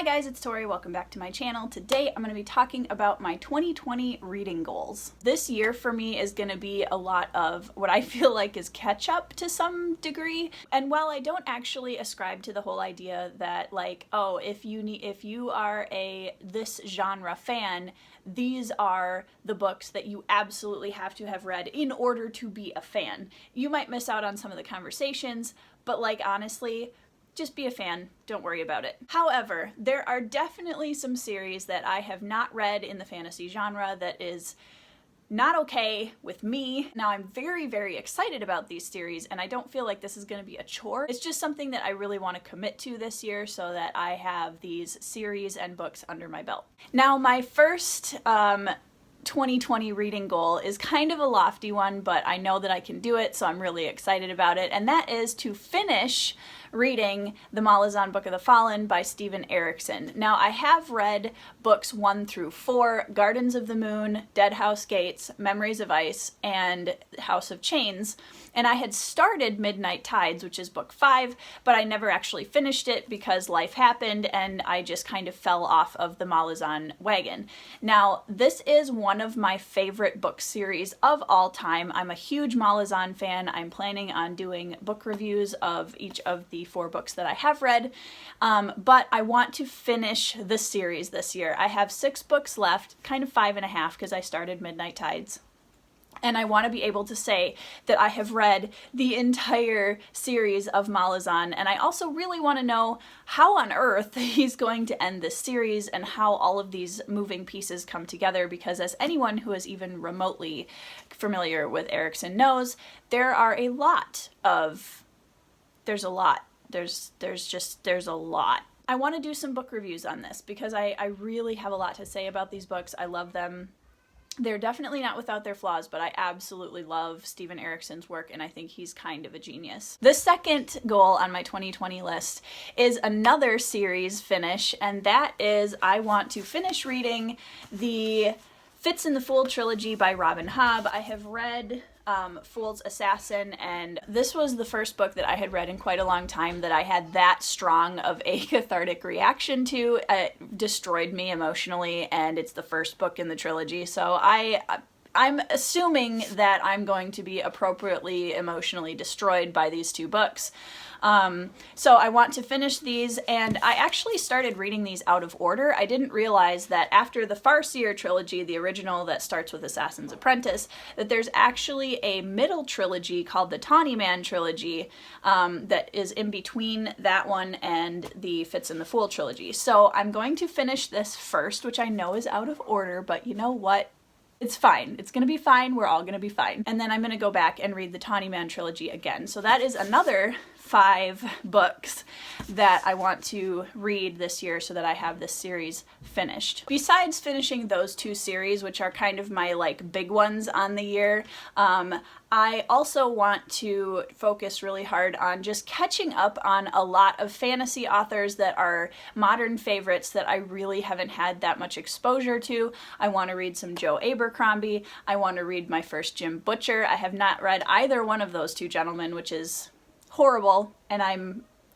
Hi guys, it's Tori. Welcome back to my channel. Today I'm going to be talking about my 2020 reading goals. This year for me is going to be a lot of what I feel like is catch up to some degree. And while I don't actually ascribe to the whole idea that like, oh, if you are a this genre fan, these are the books that you absolutely have to have read in order to be a fan. You might miss out on some of the conversations, but like honestly, just be a fan, don't worry about it. However, there are definitely some series that I have not read in the fantasy genre that is not okay with me. Now I'm very, very excited about these series and I don't feel like this is going to be a chore. It's just something that I really want to commit to this year so that I have these series and books under my belt. Now my first 2020 reading goal is kind of a lofty one, but I know that I can do it, so I'm really excited about it, and that is to finish reading the Malazan Book of the Fallen by Erikson. Now, I have read books 1 through 4, Gardens of the Moon, Dead House Gates, Memories of Ice, and House of Chains, and I had started Midnight Tides, which is book 5, but I never actually finished it because life happened and I just kind of fell off of the Malazan wagon. Now, this is one of my favorite book series of all time. I'm a huge Malazan fan. I'm planning on doing book reviews of each of the 4 books that I have read, but I want to finish the series this year. I have 6 books left, kind of 5.5 because I started Midnight Tides. And I want to be able to say that I have read the entire series of Malazan, and I also really want to know how on earth he's going to end this series and how all of these moving pieces come together, because as anyone who is even remotely familiar with Erikson knows, there's a lot. There's a lot. I want to do some book reviews on this because I really have a lot to say about these books. I love them. They're definitely not without their flaws, but I absolutely love Erikson's work, and I think he's kind of a genius. The second goal on my 2020 list is another series finish, and that is I want to finish reading the Fitz and the Fool trilogy by Robin Hobb. I have read Fool's Assassin, and this was the first book that I had read in quite a long time that I had that strong of a cathartic reaction to. It destroyed me emotionally, and it's the first book in the trilogy, so I'm assuming that I'm going to be appropriately emotionally destroyed by these 2 books. So I want to finish these, and I actually started reading these out of order. I didn't realize that after the Farseer trilogy, the original that starts with Assassin's Apprentice, that there's actually a middle trilogy called the Tawny trilogy that is in between that one and the Fitz and the Fool trilogy. So I'm going to finish this first, which I know is out of order, but you know what? It's fine. It's gonna be fine. We're all gonna be fine. And then I'm gonna go back and read the Tawny trilogy again. So that is another 5 books that I want to read this year so that I have this series finished. Besides finishing those 2 series, which are kind of my like big ones on the year, I also want to focus really hard on just catching up on a lot of fantasy authors that are modern favorites that I really haven't had that much exposure to. I want to read some Joe Abercrombie. I want to read my first Jim Butcher. I have not read either one of those 2 gentlemen, which is horrible, and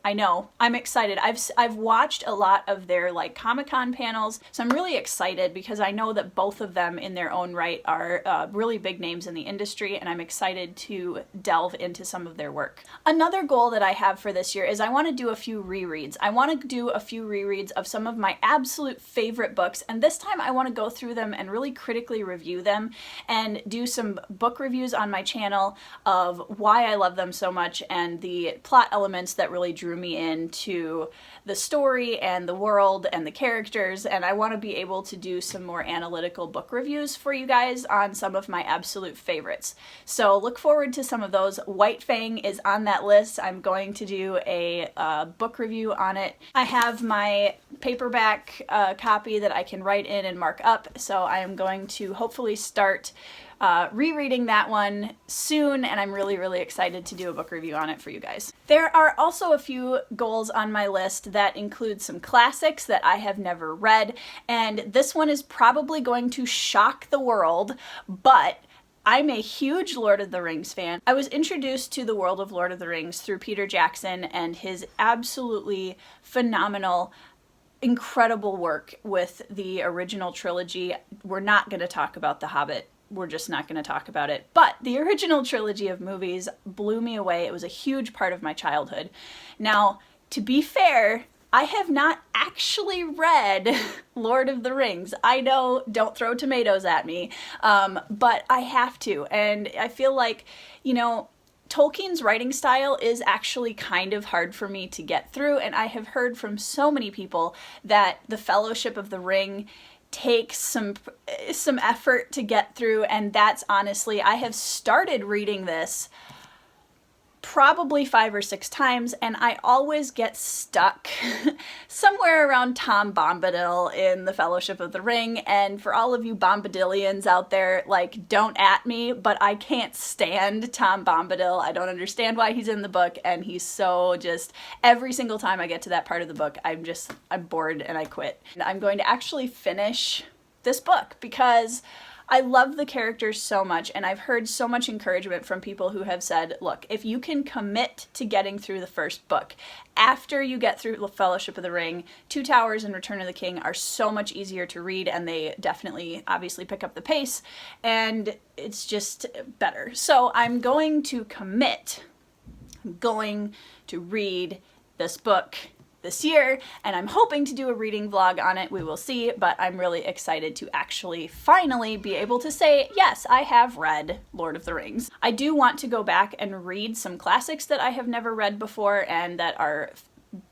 I know. I'm excited. I've watched a lot of their like Comic-Con panels, so I'm really excited because I know that both of them in their own right are really big names in the industry, and I'm excited to delve into some of their work. Another goal that I have for this year is I want to do a few rereads. I want to do a few rereads of some of my absolute favorite books, and this time I want to go through them and really critically review them and do some book reviews on my channel of why I love them so much and the plot elements that really drew me into the story and the world and the characters, and I want to be able to do some more analytical book reviews for you guys on some of my absolute favorites. So look forward to some of those. White Fang is on that list. I'm going to do a book review on it. I have my paperback copy that I can write in and mark up, so I am going to hopefully start rereading that one soon, and I'm really, really excited to do a book review on it for you guys. There are also a few goals on my list that include some classics that I have never read, and this one is probably going to shock the world, but I'm a huge Lord of the Rings fan. I was introduced to the world of Lord of the Rings through Peter Jackson and his absolutely phenomenal incredible work with the original trilogy. We're not going to talk about The Hobbit. We're just not going to talk about it. But the original trilogy of movies blew me away. It was a huge part of my childhood. Now, to be fair, I have not actually read Lord of the Rings. I know, don't throw tomatoes at me, but I have to. And I feel like, you know, Tolkien's writing style is actually kind of hard for me to get through, and I have heard from so many people that the Fellowship of the Ring takes some effort to get through, and that's honestly, I have started reading this probably 5 or 6 times, and I always get stuck somewhere around Tom Bombadil in the Fellowship of the Ring. And for all of you Bombadilians out there, like, don't at me, but I can't stand Tom Bombadil. I don't understand why he's in the book, and he's so just, every single time I get to that part of the book, I'm bored and I quit. And I'm going to actually finish this book because I love the characters so much, and I've heard so much encouragement from people who have said, look, if you can commit to getting through the first book, after you get through The Fellowship of the Ring, Two Towers and Return of the King are so much easier to read, and they definitely, obviously, pick up the pace, and it's just better. So I'm going to commit. I'm going to read this book this year, and I'm hoping to do a reading vlog on it. We will see, but I'm really excited to actually finally be able to say, yes, I have read Lord of the Rings. I do want to go back and read some classics that I have never read before and that are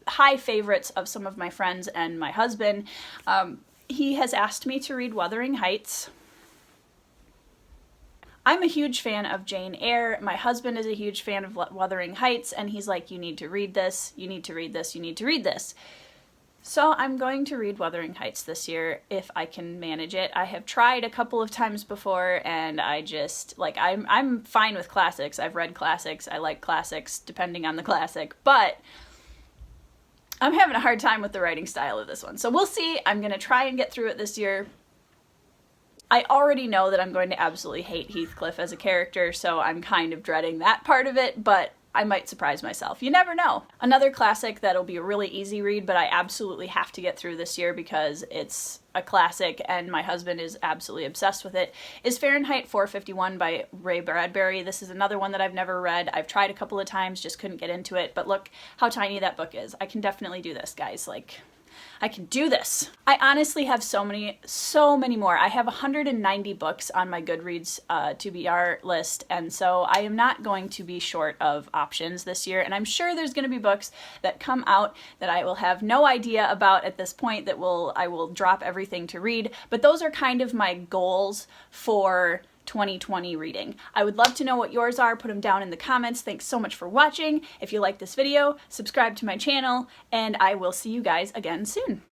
high favorites of some of my friends and my husband. He has asked me to read Wuthering Heights. I'm a huge fan of Jane Eyre. My husband is a huge fan of Wuthering Heights, and he's like, you need to read this, you need to read this, you need to read this. So I'm going to read Wuthering Heights this year if I can manage it. I have tried a couple of times before, and I just, like, I'm fine with classics. I've read classics. I like classics depending on the classic, but I'm having a hard time with the writing style of this one. So we'll see. I'm going to try and get through it this year. I already know that I'm going to absolutely hate Heathcliff as a character, so I'm kind of dreading that part of it, but I might surprise myself. You never know. Another classic that'll be a really easy read, but I absolutely have to get through this year because it's a classic and my husband is absolutely obsessed with it, is Fahrenheit 451 by Ray Bradbury. This is another one that I've never read. I've tried a couple of times, just couldn't get into it, but look how tiny that book is. I can definitely do this, guys. Like, I can do this. I honestly have so many more. I have 190 books on my Goodreads TBR list, and so I am not going to be short of options this year, and I'm sure there's going to be books that come out that I will have no idea about at this point that I will drop everything to read, but those are kind of my goals for 2020 reading. I would love to know what yours are. Put them down in the comments. Thanks so much for watching. If you like this video, subscribe to my channel, and I will see you guys again soon.